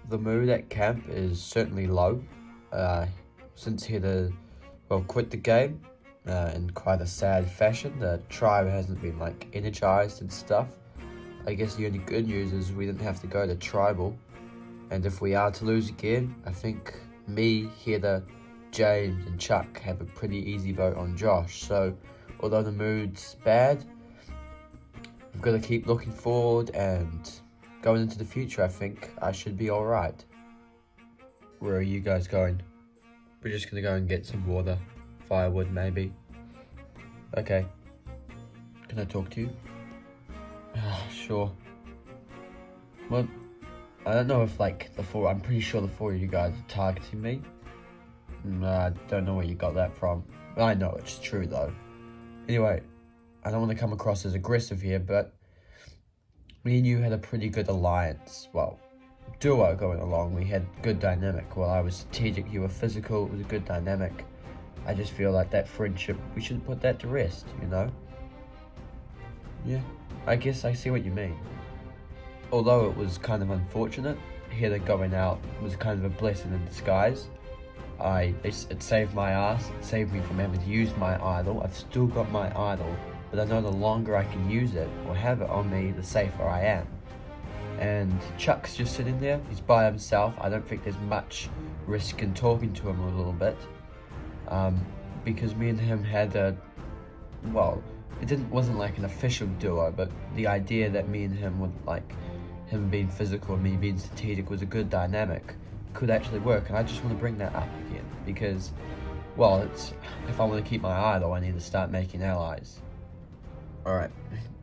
The mood at camp is certainly low. Since Heather, quit the game in quite a sad fashion. The tribe hasn't been energized and stuff. I guess the only good news is we didn't have to go to tribal. And if we are to lose again, I think me, Heather, James and Chuck have a pretty easy vote on Josh. So although the mood's bad, we've got to keep looking forward and going into the future. I think I should be alright. Where are you guys going? We're just gonna go and get some water, firewood maybe. Okay. Can I talk to you? Sure. Well, I don't know if I'm pretty sure the four of you guys are targeting me. I don't know where you got that from. I know it's true though. Anyway, I don't want to come across as aggressive here, but me and you had a pretty good alliance. Duo going along. We had good dynamic. While I was strategic, you were physical. It was a good dynamic. I just feel like that friendship, we shouldn't put that to rest, you know? Yeah, I guess I see what you mean. Although it was kind of unfortunate, Heather going out was kind of a blessing in disguise. It saved my ass. It saved me from having to use my idol. I've still got my idol, but I know the longer I can use it or have it on me, the safer I am. And Chuck's just sitting there. He's by himself. I don't think there's much risk in talking to him a little bit, because me and him had wasn't like an official duo, but the idea that me and him would him being physical and me being strategic was a good dynamic, could actually work. And I just want to bring that up again because, if I want to keep my idol, I need to start making allies. Alright,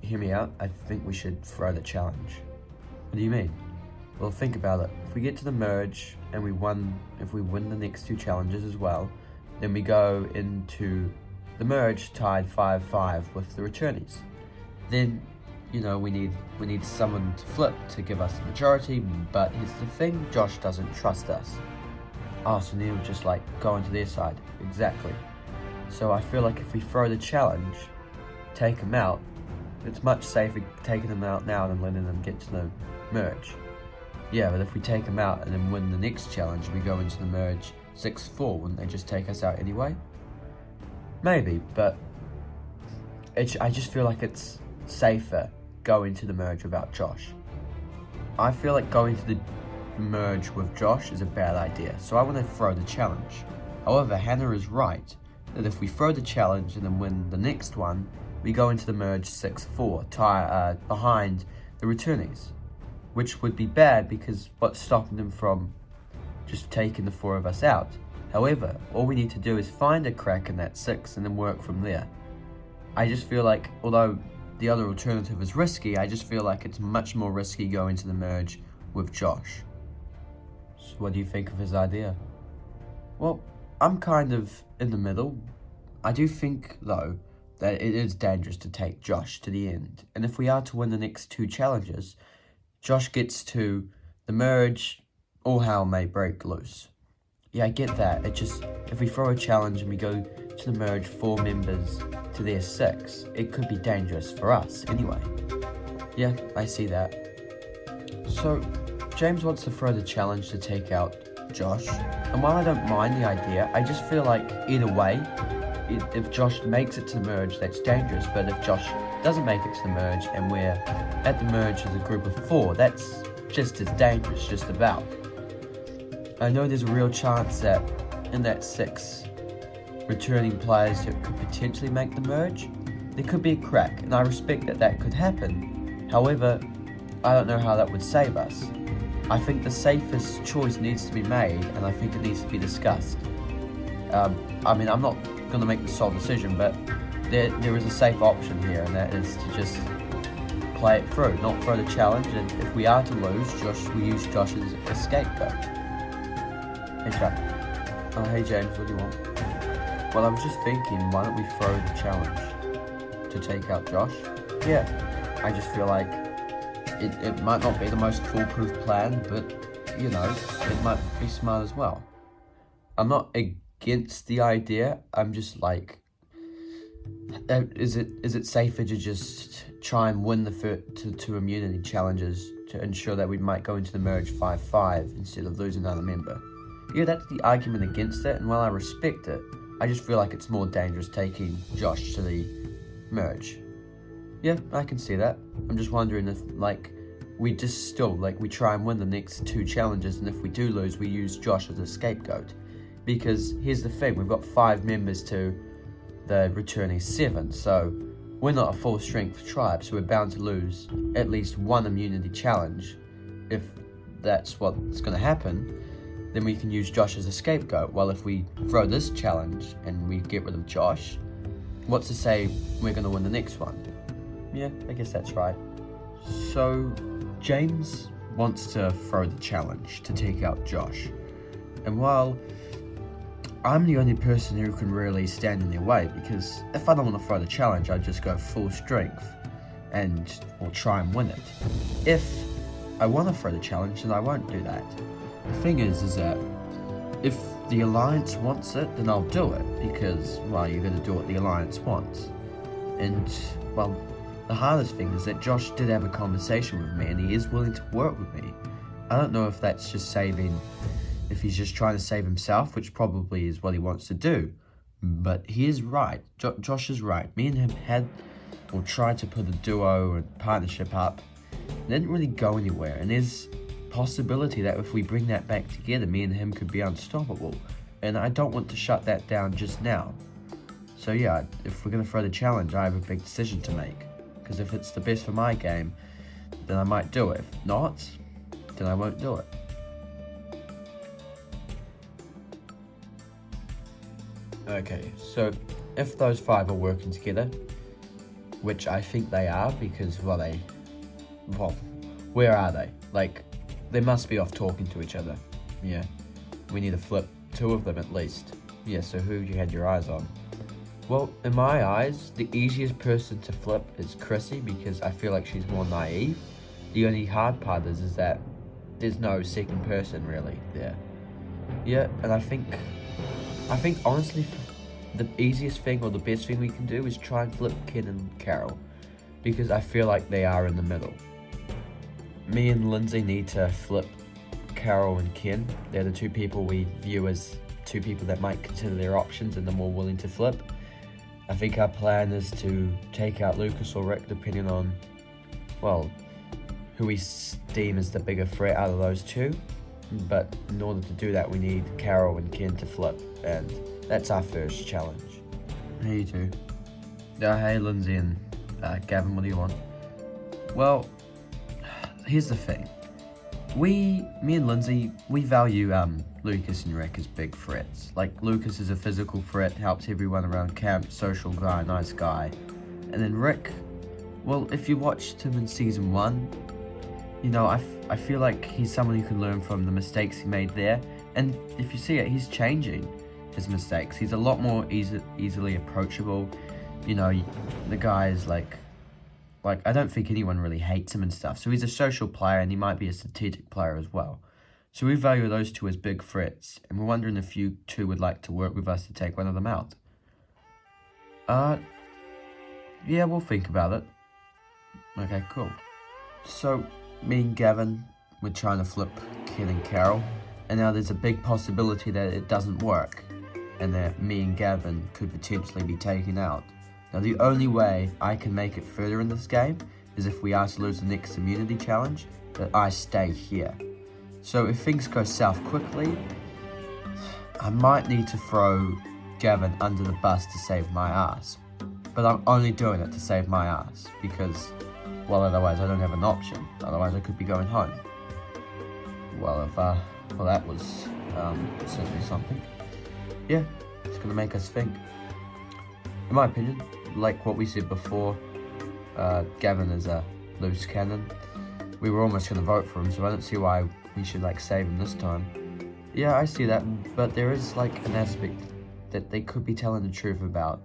hear me out. I think we should throw the challenge. What do you mean? Well, think about it. If we get to the merge and if we win the next two challenges as well, then we go into the merge tied 5-5 with the returnees. Then, we need someone to flip to give us the majority, but here's the thing, Josh doesn't trust us. Oh, so then we'll just go into their side. Exactly. So I feel like if we throw the challenge, take them out, it's much safer taking them out now than letting them get to the merge. Yeah, but if we take them out and then win the next challenge, we go into the merge 6-4, wouldn't they just take us out anyway? Maybe, but I just feel like it's safer going to the merge without Josh. I feel like going to the merge with Josh is a bad idea, so I want to throw the challenge. However, Hannah is right, that if we throw the challenge and then win the next one, we go into the merge 6-4, behind the returnees, which would be bad because what's stopping them from just taking the four of us out? However, all we need to do is find a crack in that 6 and then work from there. I just feel like, although the other alternative is risky, I just feel like it's much more risky going to the merge with Josh. So what do you think of his idea? Well, I'm kind of in the middle. I do think, though, that it is dangerous to take Josh to the end. And if we are to win the next two challenges, Josh gets to the merge, all hell may break loose. Yeah, I get that. It just, if we throw a challenge and we go to the merge 4 members to their 6, it could be dangerous for us anyway. Yeah, I see that. So, James wants to throw the challenge to take out Josh. And while I don't mind the idea, I just feel like either way, if Josh makes it to the merge, that's dangerous. But if Josh doesn't make it to the merge and we're at the merge as a group of 4, that's just as dangerous, just about. I know there's a real chance that in that 6 returning players that could potentially make the merge, there could be a crack, and I respect that could happen. However, I don't know how that would save us. I think the safest choice needs to be made, and I think it needs to be discussed. I'm not going to make the sole decision, but there is a safe option here, and that is to just play it through, not throw the challenge, and if we are to lose, we use Josh as a scapegoat. Hey Chuck. Oh, hey James, what do you want? Well, I was just thinking, why don't we throw the challenge to take out Josh? Yeah, I just feel like it might not be the most foolproof plan, but, it might be smart as well. I'm not against the idea, I'm just is it safer to just try and win the first two immunity challenges to ensure that we might go into the merge 5-5 instead of losing another member? Yeah, that's the argument against it, and while I respect it, I just feel like it's more dangerous taking Josh to the merge. Yeah, I can see that. I'm just wondering if, like, we just still, like, we try and win the next two challenges, and if we do lose, we use Josh as a scapegoat. Because here's the thing, we've got 5 members to the returning 7, so we're not a full strength tribe, so we're bound to lose at least one immunity challenge. If that's what's going to happen, then we can use Josh as a scapegoat. Well, if we throw this challenge and we get rid of Josh, what's to say we're going to win the next one? Yeah, I guess that's right. So James wants to throw the challenge to take out Josh, and while I'm the only person who can really stand in their way, because if I don't want to throw the challenge, I'd just go full strength or try and win it. If I want to throw the challenge, then I won't do that. The thing is that if the Alliance wants it, then I'll do it, because, well, you're going to do what the Alliance wants. And, well, the hardest thing is that Josh did have a conversation with me, and he is willing to work with me. I don't know if that's just if he's just trying to save himself, which probably is what he wants to do. But he is right. Josh is right. Me and him tried to put a duo or partnership up. It didn't really go anywhere. And there's possibility that if we bring that back together, me and him could be unstoppable. And I don't want to shut that down just now. So yeah, if we're going to throw the challenge, I have a big decision to make. Because if it's the best for my game, then I might do it. If not, then I won't do it. Okay, so if those 5 are working together, which I think they are, because, well, where are they? Like, they must be off talking to each other. Yeah, we need to flip 2 of them at least. Yeah, so who you had your eyes on? Well, in my eyes, the easiest person to flip is Chrissy, because I feel like she's more naive. The only hard part is that there's no second person really there. Yeah, and I think honestly, the easiest thing or the best thing we can do is try and flip Ken and Carol, because I feel like they are in the middle. Me and Lindsay need to flip Carol and Ken. They're the 2 people we view as 2 people that might consider their options and are more willing to flip. I think our plan is to take out Lucas or Rick, depending on, well, who we deem as the bigger threat out of those 2. But in order to do that, we need Carol and Ken to flip, and that's our first challenge. Hey, you 2. Hey, Lindsay and Gavin, what do you want? Well, here's the thing. Me and Lindsay, we value Lucas and Rick as big threats. Like, Lucas is a physical threat, helps everyone around camp, social guy, nice guy. And then Rick, well, if you watched him in season 1, you know, I feel like he's someone who can learn from the mistakes he made there. And if you see it, he's changing his mistakes. He's a lot more easily approachable. You know, the guy is like I don't think anyone really hates him and stuff. So he's a social player, and he might be a strategic player as well. So we value those 2 as big threats, and we're wondering if you 2 would like to work with us to take one of them out. Yeah, we'll think about it. Okay, cool. So me and Gavin, we're trying to flip Ken and Carol, and now there's a big possibility that it doesn't work, and that me and Gavin could potentially be taken out. Now, the only way I can make it further in this game is if we are to lose the next immunity challenge, that I stay here. So if things go south quickly, I might need to throw Gavin under the bus to save my ass. But I'm only doing it to save my ass, because, well, otherwise I don't have an option. Otherwise I could be going home. Well, that was certainly something. Yeah, it's gonna make us think. In my opinion, like what we said before, Gavin is a loose cannon. We were almost going to vote for him, so I don't see why we should save him this time. Yeah, I see that, but there is an aspect that they could be telling the truth about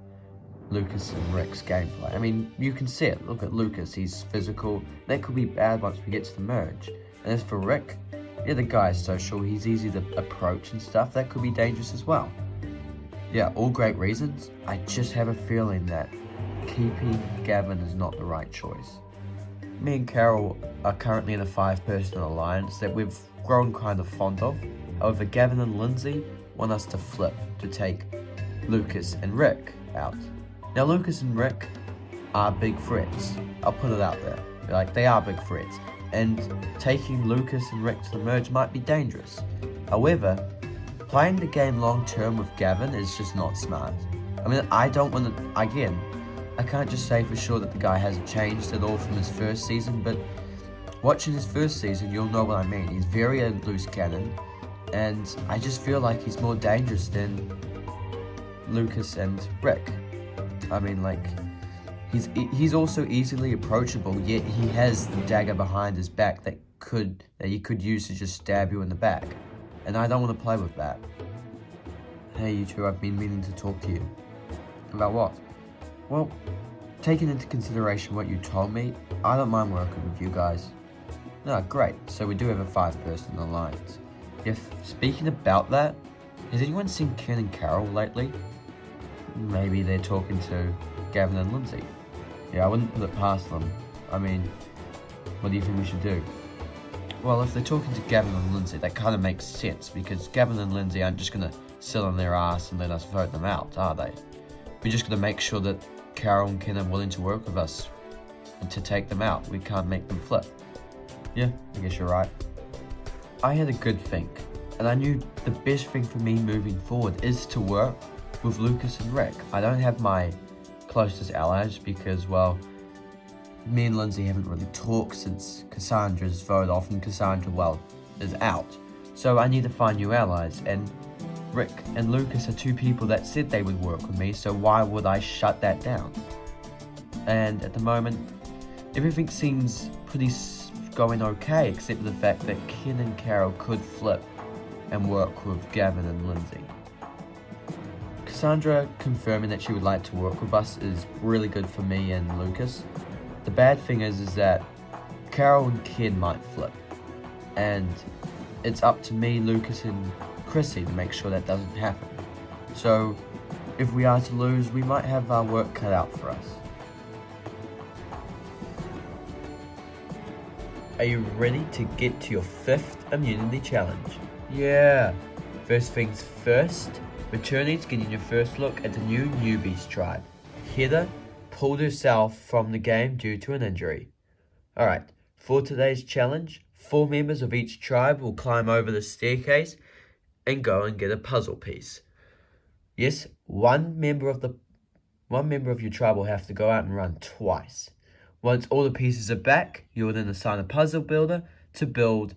Lucas and Rick's gameplay. I mean, you can see it. Look at Lucas, he's physical. That could be bad once we get to the merge. And as for Rick, yeah, the guy's social, he's easy to approach and stuff. That could be dangerous as well. Yeah, all great reasons. I just have a feeling that keeping Gavin is not the right choice. Me and Carol are currently in a 5-person alliance that we've grown kind of fond of. However, Gavin and Lindsay want us to flip to take Lucas and Rick out. Now, Lucas and Rick are big threats. I'll put it out there. Like, they are big threats. And taking Lucas and Rick to the merge might be dangerous. However, playing the game long term with Gavin is just not smart. I mean, I don't want to, again, I can't just say for sure that the guy hasn't changed at all from his first season, but watching his first season, you'll know what I mean. He's very a loose cannon, and I just feel like he's more dangerous than Lucas and Rick. I mean, like, he's also easily approachable, yet he has the dagger behind his back that he could use to just stab you in the back, and I don't want to play with that. Hey, you two, I've been meaning to talk to you. About what? Well, taking into consideration what you told me, I don't mind working with you guys. No, great. So we do have a 5-person alliance. Speaking about that, has anyone seen Ken and Carol lately? Maybe they're talking to Gavin and Lindsay. Yeah, I wouldn't put it past them. I mean, what do you think we should do? Well, if they're talking to Gavin and Lindsay, that kind of makes sense, because Gavin and Lindsay aren't just going to sit on their ass and let us vote them out, are they? We're just going to make sure that Carol and Ken are willing to work with us and to take them out. We can't make them flip. Yeah, I guess you're right. I had a good think, and I knew the best thing for me moving forward is to work with Lucas and Rick. I don't have my closest allies because, well, me and Lindsay haven't really talked since Cassandra's vote off, and Cassandra, well, is out. So I need to find new allies, and Rick and Lucas are 2 people that said they would work with me, so why would I shut that down? And at the moment, everything seems pretty going okay, except for the fact that Ken and Carol could flip and work with Gavin and Lindsay. Cassandra confirming that she would like to work with us is really good for me and Lucas. The bad thing is that Carol and Ken might flip, and it's up to me, Lucas, and Chrissy to make sure that doesn't happen. So, if we are to lose, we might have our work cut out for us. Are you ready to get to your 5th immunity challenge? Yeah! First things first, returnees getting your first look at the new newbies tribe. Heather pulled herself from the game due to an injury. Alright, for today's challenge, 4 members of each tribe will climb over the staircase and go and get a puzzle piece. Yes, one member of your tribe will have to go out and run twice. Once all the pieces are back, you will then assign a puzzle builder to build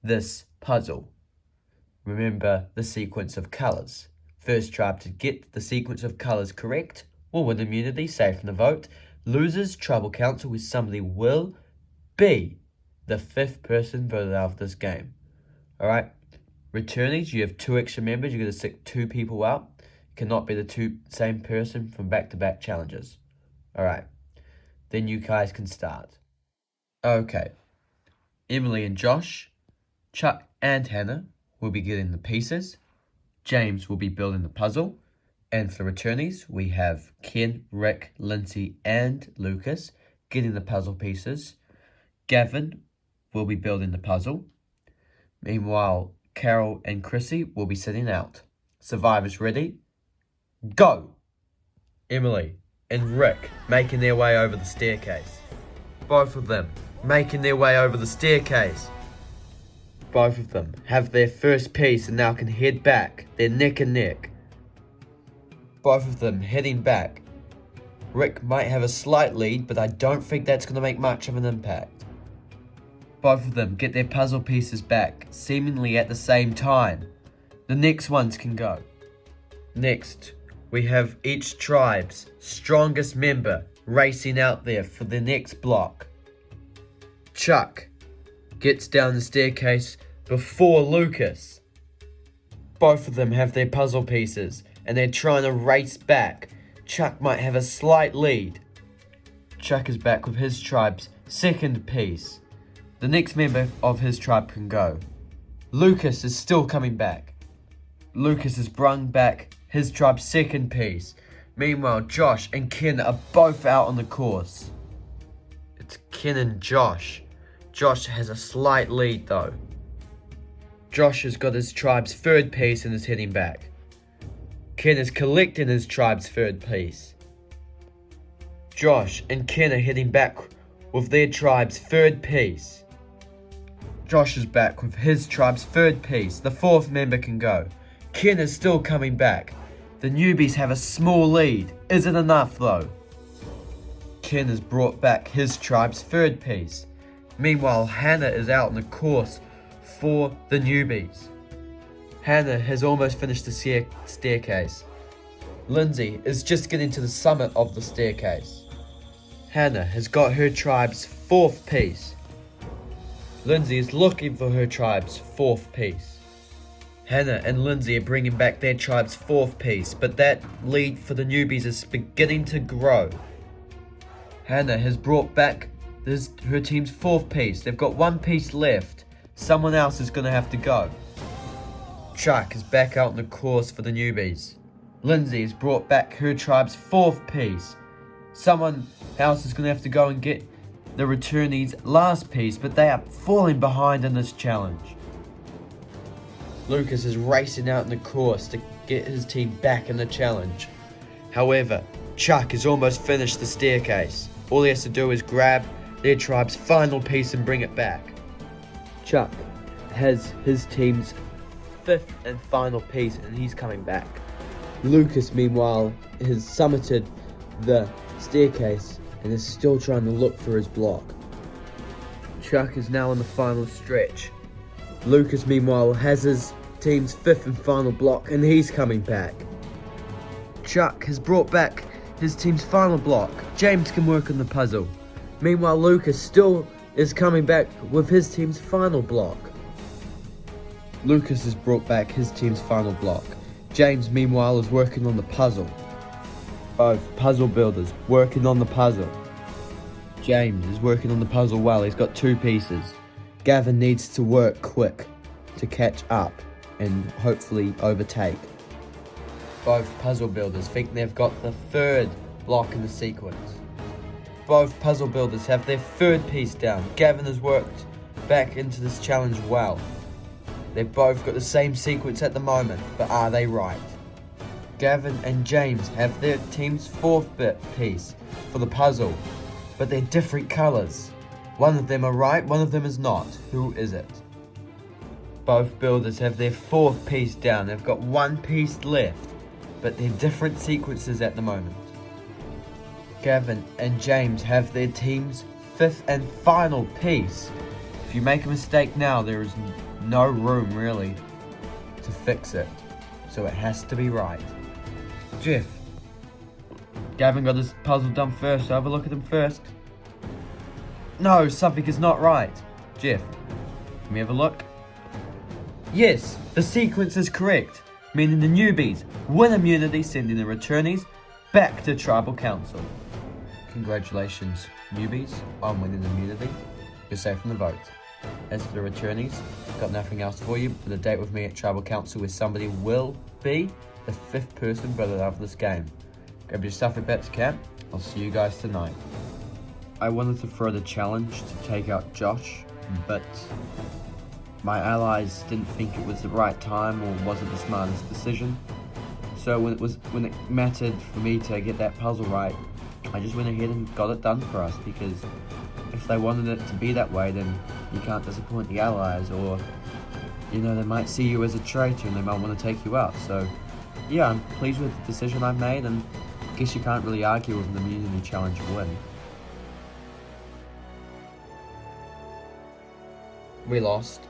this puzzle. Remember the sequence of colours. First tribe to get the sequence of colours correct will win immunity, safe in the vote. Losers, tribal council with somebody will be the 5th person voted out of this game. Alright, returnees, you have 2 extra members. You're going to stick 2 people out. It cannot be the same person from back-to-back challenges. Alright, then you guys can start. Okay, Emily and Josh, Chuck and Hannah will be getting the pieces. James will be building the puzzle. And for returnees, we have Ken, Rick, Lindsay, and Lucas getting the puzzle pieces. Gavin will be building the puzzle. Meanwhile, Carol and Chrissy will be sitting out. Survivors ready? Go! Emily and Rick making their way over the staircase. Both of them making their way over the staircase. Both of them have their first piece and now can head back. They're neck and neck. Both of them heading back. Rick might have a slight lead, but I don't think that's going to make much of an impact. Both of them get their puzzle pieces back, seemingly at the same time. The next ones can go. Next, we have each tribe's strongest member racing out there for the next block. Chuck gets down the staircase before Lucas. Both of them have their puzzle pieces and they're trying to race back. Chuck might have a slight lead. Chuck is back with his tribe's second piece. The next member of his tribe can go. Lucas is still coming back. Lucas has brung back his tribe's second piece. Meanwhile, Josh and Ken are both out on the course. It's Ken and Josh. Josh has a slight lead though. Josh has got his tribe's third piece and is heading back. Ken is collecting his tribe's third piece. Josh and Ken are heading back with their tribe's third piece. Josh is back with his tribe's third piece. The fourth member can go. Ken is still coming back. The newbies have a small lead. Is it enough though? Ken has brought back his tribe's third piece. Meanwhile, Hannah is out on the course for the newbies. Hannah has almost finished the staircase. Lindsay is just getting to the summit of the staircase. Hannah has got her tribe's fourth piece. Lindsay is looking for her tribe's fourth piece. Hannah and Lindsay are bringing back their tribe's fourth piece, but that lead for the newbies is beginning to grow. Hannah has brought back her team's fourth piece. They've got one piece left. Someone else is going to have to go. Chuck is back out on the course for the newbies. Lindsay has brought back her tribe's fourth piece. Someone else is going to have to go and get the returnees' last piece, but they are falling behind in this challenge. Lucas is racing out in the course to get his team back in the challenge. However, Chuck has almost finished the staircase. All he has to do is grab their tribe's final piece and bring it back. Chuck has his team's fifth and final piece and he's coming back. Lucas, meanwhile, has summited the staircase and is still trying to look for his block. Chuck is now on the final stretch. Lucas, meanwhile, has his team's fifth and final block and he's coming back. Chuck has brought back his team's final block. James can work on the puzzle. Meanwhile, Lucas still is coming back with his team's final block. Lucas has brought back his team's final block. James, meanwhile, is working on the puzzle. Both puzzle builders working on the puzzle. James is working on the puzzle well. He's got two pieces. Gavin needs to work quick to catch up and hopefully overtake. Both puzzle builders think they've got the third block in the sequence. Both puzzle builders have their third piece down. Gavin has worked back into this challenge well. They've both got the same sequence at the moment, but are they right? Gavin and James have their team's fourth piece for the puzzle, but they're different colours. One of them are right, one of them is not. Who is it? Both builders have their fourth piece down. They've got one piece left, but they're different sequences at the moment. Gavin and James have their team's fifth and final piece. If you make a mistake now, there is no room really to fix it, so it has to be right. Jeff. Gavin got his puzzle done first, so have a look at him first. No, something is not right. Jeff, can we have a look? Yes, the sequence is correct, meaning the newbies win immunity, sending the returnees back to Tribal Council. Congratulations, newbies, on winning immunity. You're safe from the vote. As for the returnees, got nothing else for you but a date with me at Tribal Council where somebody will be the fifth person voted out of this game. Grab your stuff at back to camp. I'll see you guys tonight. I wanted to throw the challenge to take out Josh, but my allies didn't think it was the right time or wasn't the smartest decision. So when it mattered for me to get that puzzle right, I just went ahead and got it done for us, because if they wanted it to be that way, then you can't disappoint the allies, or you know, they might see you as a traitor and they might want to take you out. So yeah, I'm pleased with the decision I've made, and I guess you can't really argue with an immunity challenge win. We lost,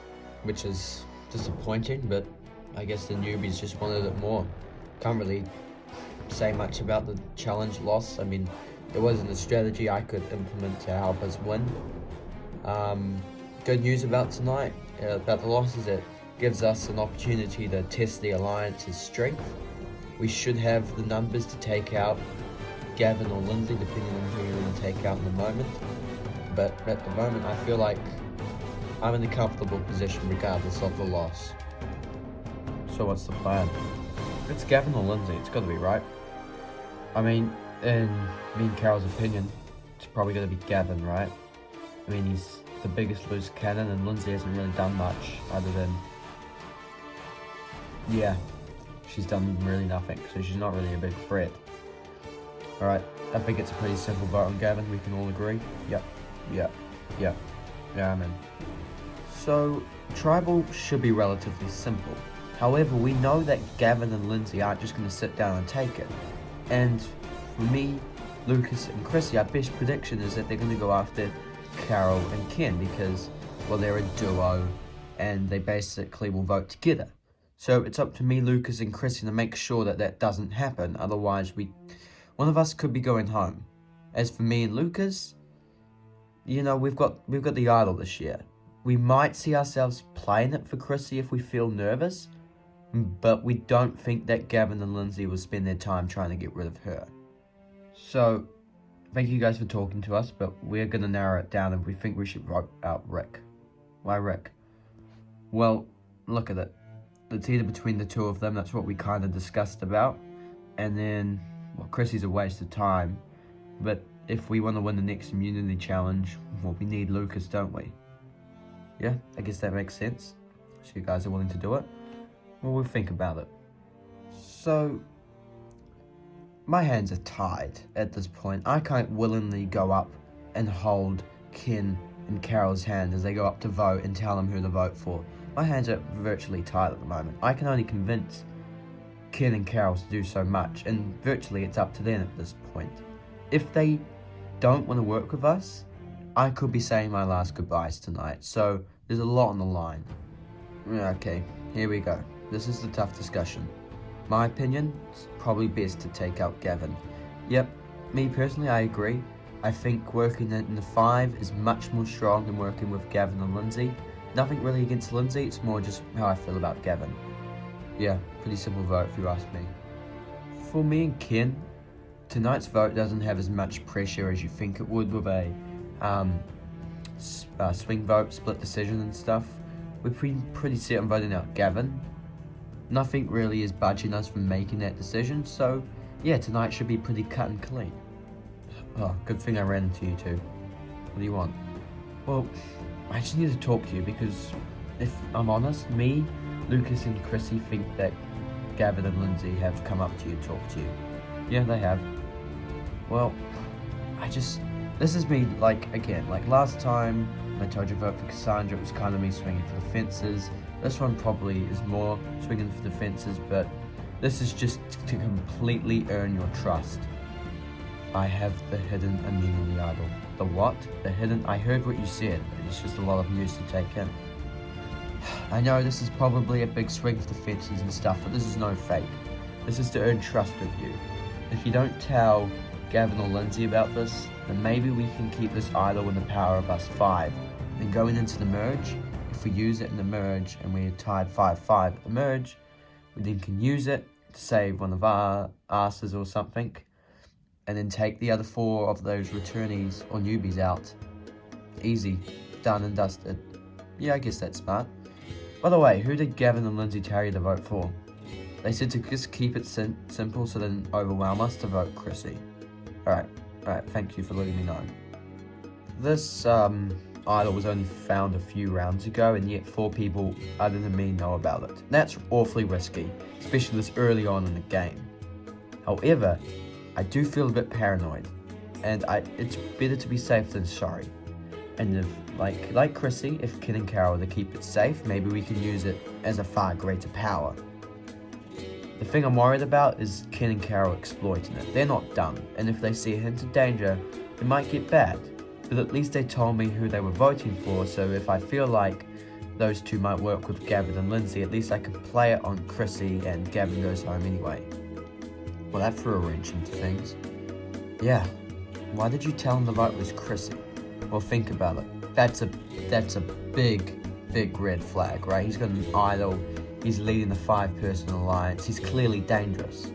which is disappointing, but I guess the newbies just wanted it more. Can't really say much about the challenge loss. I mean, it wasn't a strategy I could implement to help us win. Good news about tonight, about the loss, is it gives us an opportunity to test the Alliance's strength. We should have the numbers to take out Gavin or Lindsay, depending on who you're going to take out in the moment. But at the moment, I feel like I'm in a comfortable position regardless of the loss. So what's the plan? It's Gavin or Lindsay, it's got to be right. I mean, in me and Carol's opinion, it's probably going to be Gavin, right? I mean, he's the biggest loose cannon, and Lindsay hasn't really done much other than, yeah, she's done really nothing, so she's not really a big threat. Alright, I think it's a pretty simple vote on Gavin, we can all agree. Yep, yeah, I'm in. So, Tribal should be relatively simple. However, we know that Gavin and Lindsay aren't just going to sit down and take it. And for me, Lucas and Chrissy, our best prediction is that they're going to go after Carol and Ken because, well, they're a duo and they basically will vote together. So it's up to me, Lucas and Chrissy to make sure that that doesn't happen. Otherwise, one of us could be going home. As for me and Lucas, you know, we've got the idol this year. We might see ourselves playing it for Chrissy if we feel nervous, but we don't think that Gavin and Lindsay will spend their time trying to get rid of her. So, thank you guys for talking to us, but we're going to narrow it down and we think we should vote out Rick. Why Rick? Well, look at it. It's either between the two of them, that's what we kind of discussed about. And then, well, Chrissy's a waste of time. But if we want to win the next immunity challenge, well, we need Lucas, don't we? Yeah, I guess that makes sense. So you guys are willing to do it? Well, we'll think about it. So, my hands are tied at this point. I can't willingly go up and hold Ken and Carol's hand as they go up to vote and tell them who to vote for. My hands are virtually tied at the moment. I can only convince Ken and Carol to do so much, and virtually it's up to them at this point. If they don't want to work with us, I could be saying my last goodbyes tonight, so there's a lot on the line. Okay, here we go. This is the tough discussion. My opinion, it's probably best to take out Gavin. Yep, me personally, I agree. I think working in the 5 is much more strong than working with Gavin and Lindsay. Nothing really against Lindsay, it's more just how I feel about Gavin. Yeah, pretty simple vote if you ask me. For me and Ken, tonight's vote doesn't have as much pressure as you think it would with a swing vote, split decision and stuff. We're pretty set on voting out Gavin. Nothing really is budging us from making that decision, so yeah, tonight should be pretty cut and clean. Oh, good thing I ran into you two. What do you want? Well, I just need to talk to you because if I'm honest, me, Lucas and Chrissy think that Gavin and Lindsay have come up to you to talk to you. Yeah, they have. Well, this is me, again, last time I told you to vote for Cassandra, it was kind of me swinging for the fences. This one probably is more swinging for the fences, but this is just to completely earn your trust. I have the hidden immunity idol. The what? The hidden? I heard what you said. It's just a lot of news to take in. I know this is probably a big swing for the fences and stuff, but this is no fake. This is to earn trust with you. If you don't tell Gavin or Lindsay about this, then maybe we can keep this idol in the power of us 5. And going into the merge, if we use it in the merge and we're tied 5-5 at the merge, we then can use it to save one of our asses or something, and then take the other 4 of those returnees or newbies out. Easy, done and dusted. Yeah, I guess that's smart. By the way, who did Gavin and Lindsay tell you to vote for? They said to just keep it simple so they didn't overwhelm us to vote Chrissy. Alright, thank you for letting me know. This idol was only found a few rounds ago, and yet 4 people other than me know about it. That's awfully risky, especially this early on in the game. However, I do feel a bit paranoid, and it's better to be safe than sorry. And if, like Chrissy, if Ken and Carol are to keep it safe, maybe we can use it as a far greater power. The thing I'm worried about is Ken and Carol exploiting it. They're not dumb, and if they see a hint of danger, it might get bad. But at least they told me who they were voting for, so if I feel like those two might work with Gavin and Lindsay, at least I can play it on Chrissy and Gavin goes home anyway. Well, that threw a wrench into things. Yeah, why did you tell him the vote was Chrissy? Well, think about it. That's a big red flag, right? He's got an idol, he's leading the 5-person alliance, he's clearly dangerous.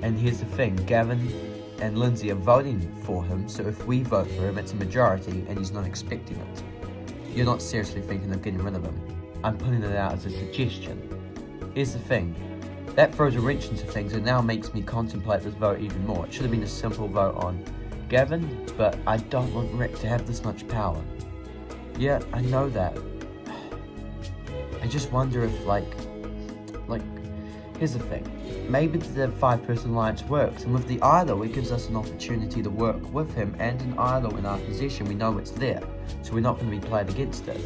And here's the thing, Gavin and Lindsay are voting for him, so if we vote for him, it's a majority and he's not expecting it. You're not seriously thinking of getting rid of him. I'm putting it out as a suggestion. Here's the thing, That throws a wrench into things and now makes me contemplate this vote even more. It should have been a simple vote on Gavin, but I don't want Rick to have this much power. Yeah, I know that. I just wonder if, like, here's the thing. Maybe the 5-person alliance works, and with the idol, it gives us an opportunity to work with him and an idol in our possession. We know it's there, so we're not going to be played against it.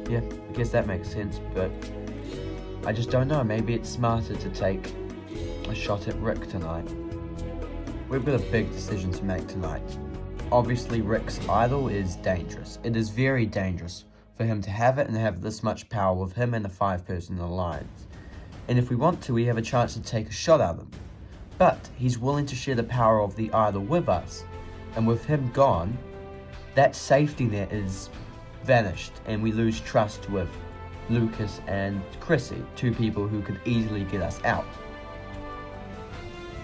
Yeah, I guess that makes sense, but I just don't know. Maybe it's smarter to take a shot at Rick tonight. We've got a big decision to make tonight. Obviously, Rick's idol is dangerous. It is very dangerous for him to have it and have this much power with him and the 5-person alliance. And if we want to, we have a chance to take a shot at him. But he's willing to share the power of the idol with us. And with him gone, that safety net is vanished and we lose trust with Lucas and Chrissy, 2 people who could easily get us out.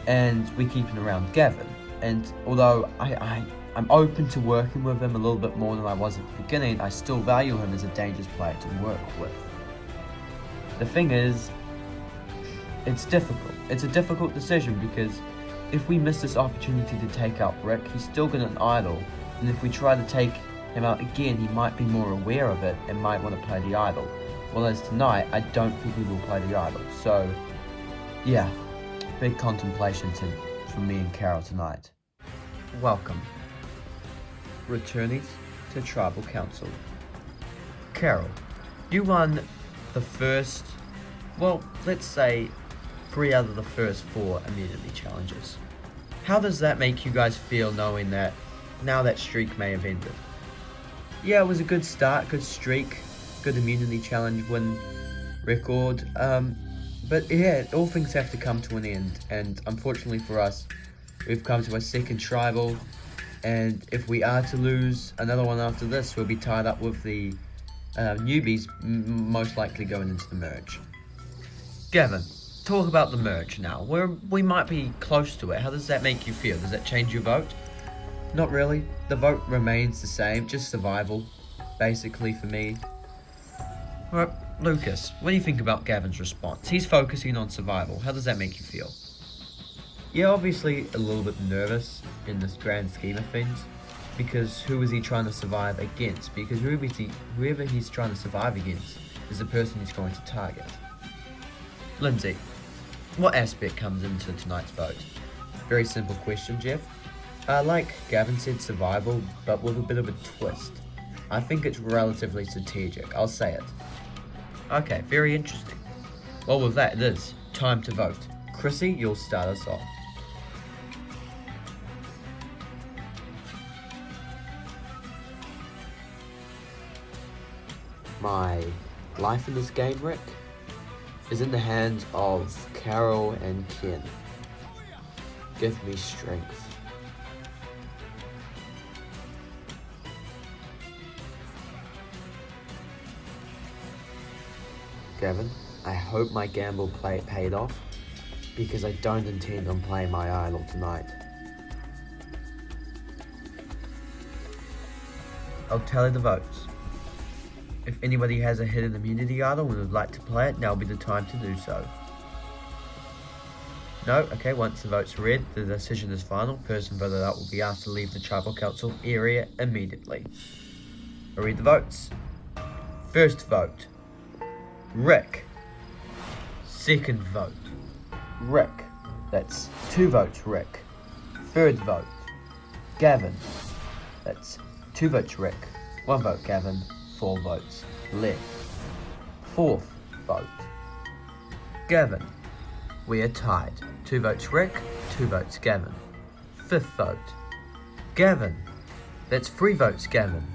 And we're keeping around Gavin. And although I'm open to working with him a little bit more than I was at the beginning, I still value him as a dangerous player to work with. The thing is, it's difficult. It's a difficult decision because if we miss this opportunity to take out Rick, he's still got an idol. And if we try to take him out again, he might be more aware of it and might want to play the idol. Whereas tonight, I don't think he will play the idol. So, yeah, big contemplation for me and Carol tonight. Welcome, returnees to Tribal Council. Carol, you won the first, well, let's say 3 out of the first 4 immunity challenges. How does that make you guys feel knowing that now that streak may have ended? Yeah, it was a good start, good streak, good immunity challenge win record, but yeah, all things have to come to an end, and unfortunately for us, we've come to a second tribal, and if we are to lose another one after this, we'll be tied up with the newbies, most likely going into the merge. Gavin, talk about the merge now. We might be close to it. How does that make you feel? Does that change your vote? Not really. The vote remains the same, just survival, basically for me. Alright, Lucas, what do you think about Gavin's response? He's focusing on survival. How does that make you feel? Yeah, obviously a little bit nervous in this grand scheme of things, because who is he trying to survive against? Because whoever he's trying to survive against is the person he's going to target. Lindsay, what aspect comes into tonight's vote? Very simple question, Jeff. Like Gavin said, survival, but with a bit of a twist. I think it's relatively strategic, I'll say it. Okay, very interesting. Well, with that, it is time to vote. Chrissy, you'll start us off. My life in this game, Rick, is in the hands of Carol and Ken. Give me strength. Gavin, I hope my gamble paid off, because I don't intend on playing my idol tonight. I'll tally the votes. If anybody has a hidden immunity idol and would like to play it, now will be the time to do so. No? Okay, once the vote's read, the decision is final. Person voted out will be asked to leave the Tribal Council area immediately. I'll read the votes. First vote, Rick. Second vote, Rick. That's 2 votes, Rick. Third vote, Gavin. That's 2 votes, Rick. 1 vote, Gavin. 4 votes left. Fourth vote, Gavin. We are tied. 2 votes, Rick. 2 votes, Gavin. Fifth vote, Gavin. That's 3 votes, Gavin.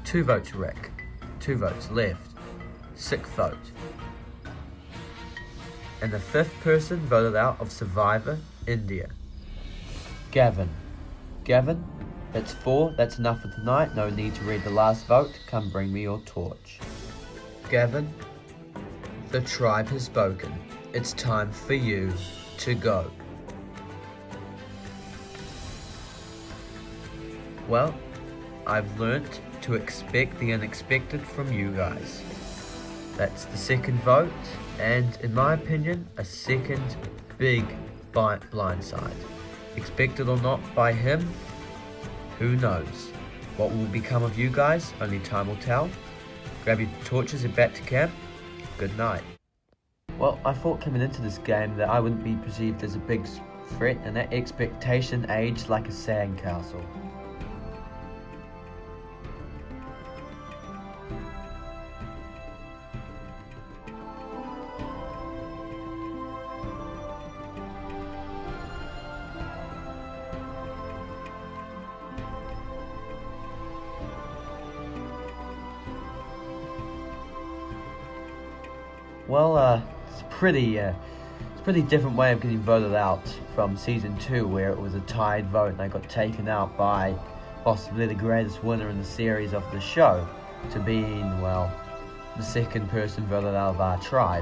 2 votes, Rick. 2 votes left. Sixth vote. And the 5th person voted out of Survivor, India. Gavin. Gavin, that's 4. That's enough for tonight. No need to read the last vote. Come bring me your torch. Gavin, the tribe has spoken. It's time for you to go. Well, I've learnt to expect the unexpected from you guys. That's the second vote, and in my opinion, a second big blindside. Expected or not by him, who knows? What will become of you guys? Only time will tell. Grab your torches and back to camp. Good night. Well, I thought coming into this game that I wouldn't be perceived as a big threat, and that expectation aged like a sandcastle. Well, it's a pretty different way of getting voted out from season 2, where it was a tied vote and I got taken out by possibly the greatest winner in the series of the show, to being, well, the second person voted out of our tribe.